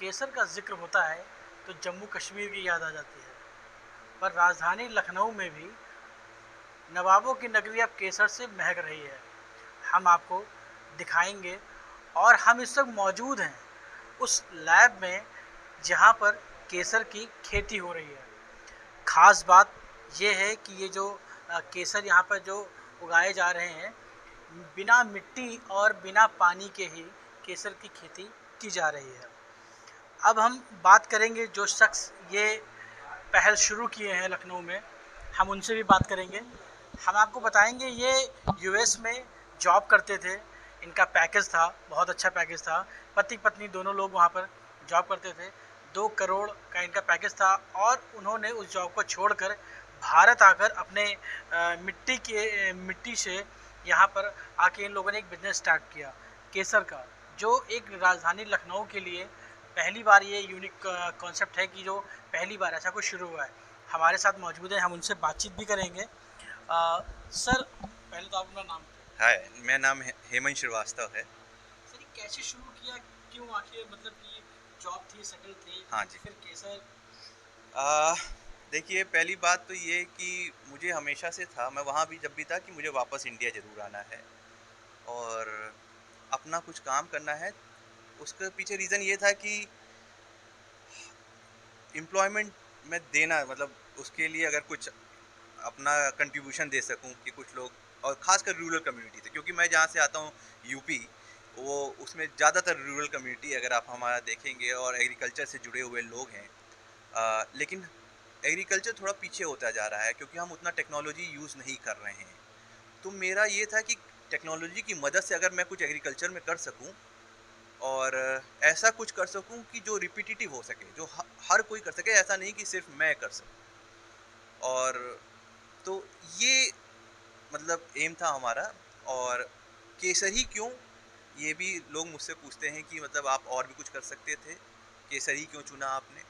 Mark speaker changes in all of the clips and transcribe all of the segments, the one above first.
Speaker 1: केसर का जिक्र होता है तो जम्मू कश्मीर की याद आ जाती है। पर राजधानी लखनऊ में भी नवाबों की नगरी अब केसर से महक रही है। हम आपको दिखाएंगे और हम इस वक्त मौजूद हैं उस लैब में जहाँ पर केसर की खेती हो रही है। ख़ास बात ये है कि ये जो केसर यहाँ पर जो उगाए जा रहे हैं, बिना मिट्टी और बिना पानी के ही केसर की खेती की जा रही है। अब हम बात करेंगे जो शख्स ये पहल शुरू किए हैं लखनऊ में, हम उनसे भी बात करेंगे। हम आपको बताएंगे ये यूएस में जॉब करते थे, इनका पैकेज था, बहुत अच्छा पैकेज था। पति पत्नी दोनों लोग वहाँ पर जॉब करते थे। 2 करोड़ का इनका पैकेज था और उन्होंने उस जॉब को छोड़कर भारत आकर अपने मिट्टी से यहाँ पर आके इन लोगों ने एक बिज़नेस स्टार्ट किया केसर का, जो एक राजधानी लखनऊ के लिए पहली बार ये यूनिक कॉन्सेप्ट है कि जो पहली बार ऐसा कुछ शुरू हुआ है। हमारे साथ मौजूद है, हम उनसे बातचीत भी करेंगे। सर, पहले तो आप अपना नाम बताइए।
Speaker 2: हाय, मेरा नाम हेमंत श्रीवास्तव है।
Speaker 1: सर, ये कैसे शुरू किया, क्यों आखिर, मतलब कि जॉब थी, सेटल थे,
Speaker 2: हाँ जी।
Speaker 1: फिर केसर?
Speaker 2: आ, देखिए, पहली बात तो ये कि मुझे हमेशा से था, मैं वहाँ भी जब भी था कि मुझे वापस इंडिया ज़रूर आना है और अपना कुछ काम करना है। उसके पीछे रीज़न ये था कि एम्प्लॉयमेंट में देना, मतलब उसके लिए अगर कुछ अपना कंट्रीब्यूशन दे सकूं कि कुछ लोग, और ख़ासकर रूरल कम्युनिटी से, क्योंकि मैं जहाँ से आता हूँ यूपी, वो उसमें ज़्यादातर रूरल कम्युनिटी अगर आप हमारा देखेंगे और एग्रीकल्चर से जुड़े हुए लोग हैं। लेकिन एग्रीकल्चर थोड़ा पीछे होता जा रहा है क्योंकि हम उतना टेक्नोलॉजी यूज़ नहीं कर रहे हैं। तो मेरा ये था कि टेक्नोलॉजी की मदद से अगर मैं कुछ एग्रीकल्चर में कर सकूं और ऐसा कुछ कर सकूं कि जो रिपीटिटिव हो सके, जो हर कोई कर सके, ऐसा नहीं कि सिर्फ मैं कर सकूं। और तो ये मतलब एम था हमारा। और केसर ही क्यों, ये भी लोग मुझसे पूछते हैं कि मतलब आप और भी कुछ कर सकते थे, केसर ही क्यों चुना आपने?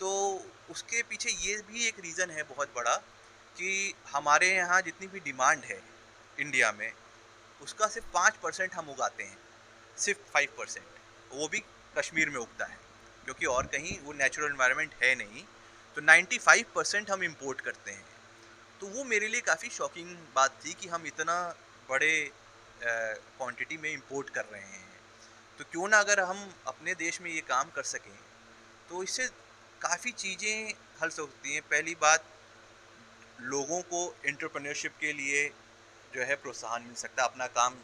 Speaker 2: तो उसके पीछे ये भी एक रीज़न है बहुत बड़ा कि हमारे यहाँ जितनी भी डिमांड है इंडिया में, उसका सिर्फ 5% हम उगाते हैं। सिर्फ 5%, वो भी कश्मीर में उगता है क्योंकि और कहीं वो नेचुरल एनवायरनमेंट है नहीं। तो 95% हम इंपोर्ट करते हैं। तो वो मेरे लिए काफ़ी शॉकिंग बात थी कि हम इतना बड़े क्वांटिटी में इंपोर्ट कर रहे हैं। तो क्यों ना अगर हम अपने देश में ये काम कर सकें, तो इससे काफ़ी चीज़ें हल हो सकती हैं। पहली बात, लोगों को एंटरप्रेन्योरशिप के लिए जो है प्रोत्साहन मिल सकता है, अपना काम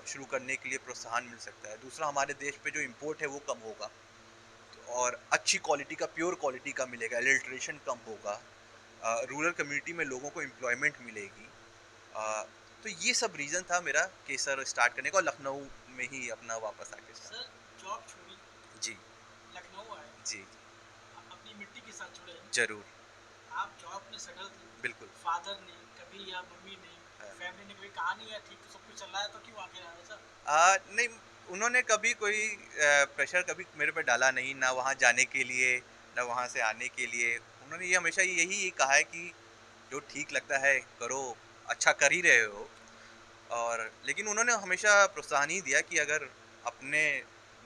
Speaker 2: शुरू करने के लिए प्रोत्साहन मिल सकता है। दूसरा, हमारे देश पे जो इम्पोर्ट है वो कम होगा और अच्छी क्वालिटी का, प्योर क्वालिटी का मिलेगा, एडल्ट्रेशन कम होगा। रूरल कम्युनिटी में लोगों को एम्प्लॉयमेंट मिलेगी। अ, तो ये सब रीज़न था मेरा केसर स्टार्ट करने का और लखनऊ में ही अपना वापस आके
Speaker 1: सर,
Speaker 2: स्टार्ट।
Speaker 1: जॉब छोड़ी,
Speaker 2: जी,
Speaker 1: लखनऊ आए,
Speaker 2: जी,
Speaker 1: अपनी मिट्टी के साथ जुड़े।
Speaker 2: ज़रूर,
Speaker 1: आप जॉब में सेटल थे,
Speaker 2: बिल्कुल।
Speaker 1: फादर ने कभी या मम्मी ने,
Speaker 2: हाँ।
Speaker 1: फैमिली ने कभी कहा नहीं है ठीक तो सब कुछ चल रहा है तो क्यों आगे आए सर?
Speaker 2: नहीं, उन्होंने कभी कोई प्रेशर कभी मेरे पे डाला नहीं, ना वहाँ जाने के लिए, ना वहाँ से आने के लिए। उन्होंने ये हमेशा यही कहा है कि जो ठीक लगता है करो, अच्छा कर ही रहे हो। और लेकिन उन्होंने हमेशा प्रोत्साहन ही दिया कि अगर अपने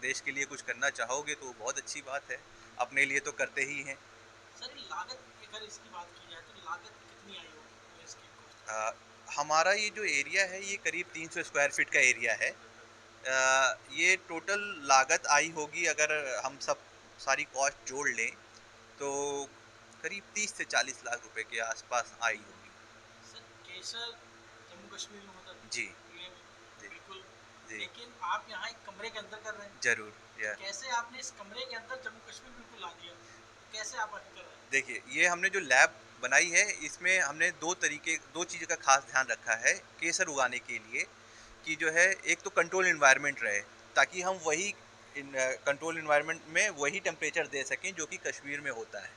Speaker 2: देश के लिए कुछ करना चाहोगे तो बहुत अच्छी बात है, अपने लिए तो करते ही हैं।
Speaker 1: सर, ये लागत, अगर इसकी बात की जाए तो लागत कितनी आई होगी इसकी कॉस्ट?
Speaker 2: अ, हमारा ये जो एरिया है ये करीब 300 स्क्वायर फीट का एरिया है। ये टोटल लागत आई होगी, अगर हम सब सारी कॉस्ट जोड़ लें, तो करीब 30 से 40 लाख रुपए के आसपास आई होगी।
Speaker 1: सर, केसर जम्मू कश्मीर में होता है,
Speaker 2: जी,
Speaker 1: यूए में,
Speaker 2: जी,
Speaker 1: बिल्कुल।
Speaker 2: जी,
Speaker 1: लेकिन आप यहाँ एक कमरे के अंदर कर रहे हैं,
Speaker 2: ज़रूर।
Speaker 1: तो
Speaker 2: या
Speaker 1: कैसे आपने इस कमरे के अंदर जम्मू कश्मीर बिल्कुल ला दिया, तो कैसे आप आगे कर रहे हैं?
Speaker 2: देखिए, ये हमने जो लैब बनाई है, इसमें हमने 2 चीज़ का ख़ास ध्यान रखा है केसर उगाने के लिए, कि जो है एक तो कंट्रोल एनवायरनमेंट रहे, ताकि हम वही कंट्रोल एनवायरनमेंट में वही टेम्परेचर दे सकें जो कि कश्मीर में होता है।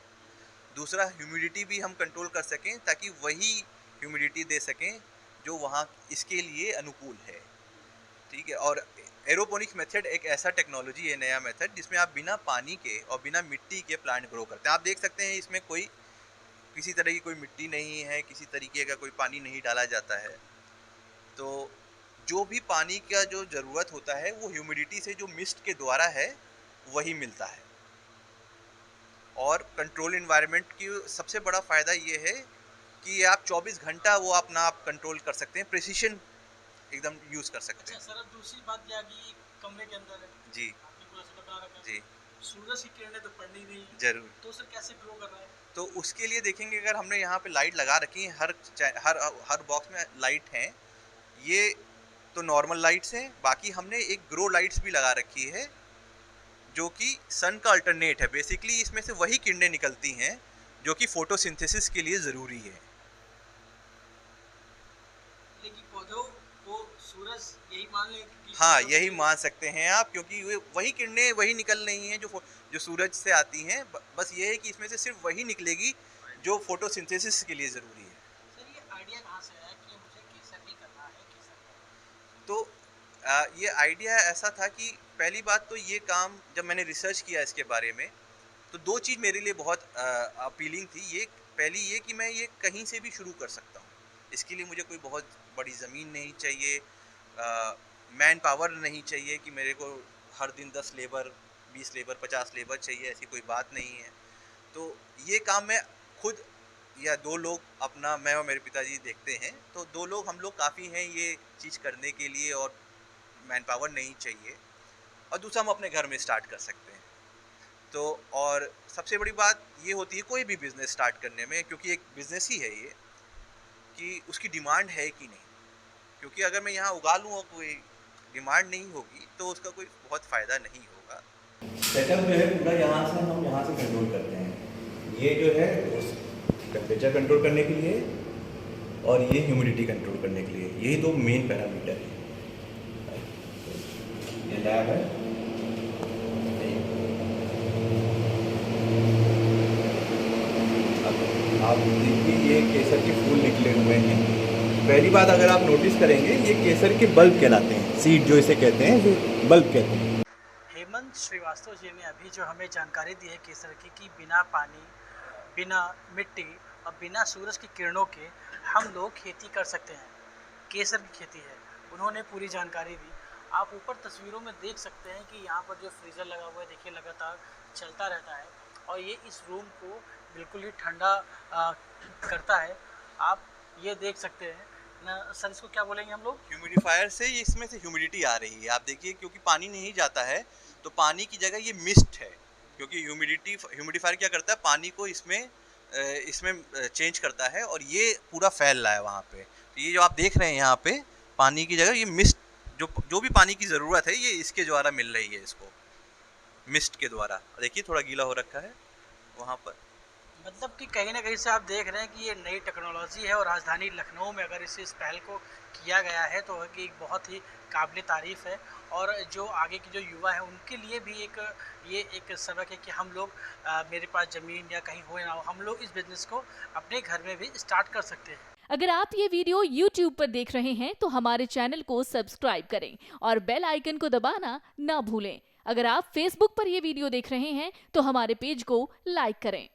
Speaker 2: दूसरा, ह्यूमिडिटी भी हम कंट्रोल कर सकें ताकि वही ह्यूमिडिटी दे सकें जो वहाँ इसके लिए अनुकूल है। ठीक है? और एरोपोनिक्स मेथड एक ऐसा टेक्नोलॉजी है, नया मेथड, जिसमें आप बिना पानी के और बिना मिट्टी के प्लांट ग्रो करते हैं। आप देख सकते हैं इसमें कोई किसी तरह की कोई मिट्टी नहीं है, किसी तरीके का कोई पानी नहीं डाला जाता है। तो जो भी पानी का जो ज़रूरत होता है वो ह्यूमिडिटी से जो मिस्ट के द्वारा है, वही मिलता है। और कंट्रोल इन्वायरमेंट की सबसे बड़ा फ़ायदा ये है कि आप 24 घंटा वो अपना आप कंट्रोल कर सकते हैं, प्रिसिशन एकदम यूज़ कर सकते
Speaker 1: अच्छा
Speaker 2: हैं।
Speaker 1: सर, अब दूसरी बात ये आ गई, कमरे के अंदर है,
Speaker 2: जी,
Speaker 1: आपने पूरा सेटअप बना रखा
Speaker 2: जी,
Speaker 1: है, सूरज की किरणें तो पड़नी नहीं है,
Speaker 2: ज़रूर।
Speaker 1: तो सर कैसे ग्रो कर रहा है?
Speaker 2: तो उसके लिए देखेंगे, अगर हमने यहाँ पे लाइट लगा रखी है, हर बॉक्स में लाइट हैं। ये तो नॉर्मल लाइट्स हैं, बाकी हमने एक ग्रो लाइट्स भी लगा रखी है, जो कि सन का अल्टरनेट है। बेसिकली इसमें से वही किरणें निकलती हैं जो कि फोटोसिंथेसिस के लिए ज़रूरी है।
Speaker 1: लेकिन पौधों को सूरज यही मान लें कि
Speaker 2: हाँ,
Speaker 1: पौधों के
Speaker 2: यही
Speaker 1: लिए।
Speaker 2: मान सकते हैं आप, क्योंकि वे वही किरणें वही निकल रही हैं जो सूरज से आती हैं। बस ये है कि इसमें से सिर्फ वही निकलेगी जो फोटोसिंथेसिस के लिए ज़रूरी है।
Speaker 1: सर ये आइडिया कहाँ से आया कि मुझे केसर ही करना है, केसर
Speaker 2: तो ये आइडिया ऐसा था कि पहली बात तो ये काम जब मैंने रिसर्च किया इसके बारे में, तो 2 चीज़ मेरे लिए बहुत अपीलिंग थी। ये पहली ये कि मैं ये कहीं से भी शुरू कर सकता हूँ। इसके लिए मुझे कोई बहुत बड़ी ज़मीन नहीं चाहिए, मैन पावर नहीं चाहिए कि मेरे को हर दिन 10 लेबर, 20 लेबर, 50 लेबर चाहिए, ऐसी कोई बात नहीं है। तो ये काम मैं खुद या 2 लोग, अपना मैं और मेरे पिताजी देखते हैं, तो 2 लोग हम लोग काफ़ी हैं ये चीज़ करने के लिए, और मैन पावर नहीं चाहिए। और दूसरा, हम अपने घर में स्टार्ट कर सकते हैं। तो और सबसे बड़ी बात ये होती है कोई भी बिज़नेस स्टार्ट करने में, क्योंकि एक बिज़नेस ही है ये, कि उसकी डिमांड है कि नहीं। क्योंकि अगर मैं यहाँ उगा लूँ और कोई डिमांड नहीं होगी, तो उसका कोई बहुत फ़ायदा नहीं होगा।
Speaker 3: सेटअप जो है पूरा यहाँ से हम यहाँ से कंट्रोल करते हैं। ये जो है उस टेम्परेचर कंट्रोल करने के लिए, और ये ह्यूमिडिटी कंट्रोल करने के लिए, यही 2 मेन पैरामीटर हैं। ये लैब है। अब आप देखिए ये केसर के फूल निकले हुए हैं। पहली बात अगर आप नोटिस करेंगे, ये केसर के बल्ब कहलाते हैं, सीड जो इसे कहते हैं, जो बल्ब कहते हैं।
Speaker 1: हेमंत श्रीवास्तव जी ने अभी जो हमें जानकारी दी है केसर की, कि बिना पानी, बिना मिट्टी और बिना सूरज की किरणों के हम लोग खेती कर सकते हैं। केसर की खेती है, उन्होंने पूरी जानकारी दी। आप ऊपर तस्वीरों में देख सकते हैं कि यहाँ पर जो फ्रीज़र लगा हुआ है, देखिए लगातार चलता रहता है और ये इस रूम को बिल्कुल ही ठंडा करता है। आप ये देख सकते हैं ना सर, इसको क्या बोलेंगे हम लोग?
Speaker 2: ह्यूमिडिफायर से ये इसमें से ह्यूमिडिटी आ रही है। आप देखिए, क्योंकि पानी नहीं जाता है, तो पानी की जगह ये मिस्ट है। क्योंकि ह्यूमिडिफायर क्या करता है, पानी को इसमें चेंज करता है, और ये पूरा फैल रहा है वहाँ पे। तो ये जो आप देख रहे हैं यहाँ पे, पानी की जगह ये मिस्ट, जो भी पानी की ज़रूरत है, ये इसके द्वारा मिल रही है इसको, मिस्ट के द्वारा। देखिए थोड़ा गीला हो रखा है वहाँ पर।
Speaker 1: मतलब कि कहीं ना कहीं से आप देख रहे हैं कि ये नई टेक्नोलॉजी है और राजधानी लखनऊ में अगर इस पहल को किया गया है तो कि बहुत ही काबिल तारीफ़ है। और जो आगे की जो युवा है उनके लिए भी ये एक सबक है कि हम लोग मेरे पास ज़मीन या कहीं हो ना हो, हम लोग इस बिज़नेस को अपने घर में भी स्टार्ट कर सकते हैं।
Speaker 4: अगर आप ये वीडियो YouTube पर देख रहे हैं तो हमारे चैनल को सब्सक्राइब करें और बेल आइकन को दबाना ना भूलें। अगर आप Facebook पर ये वीडियो देख रहे हैं तो हमारे पेज को लाइक करें।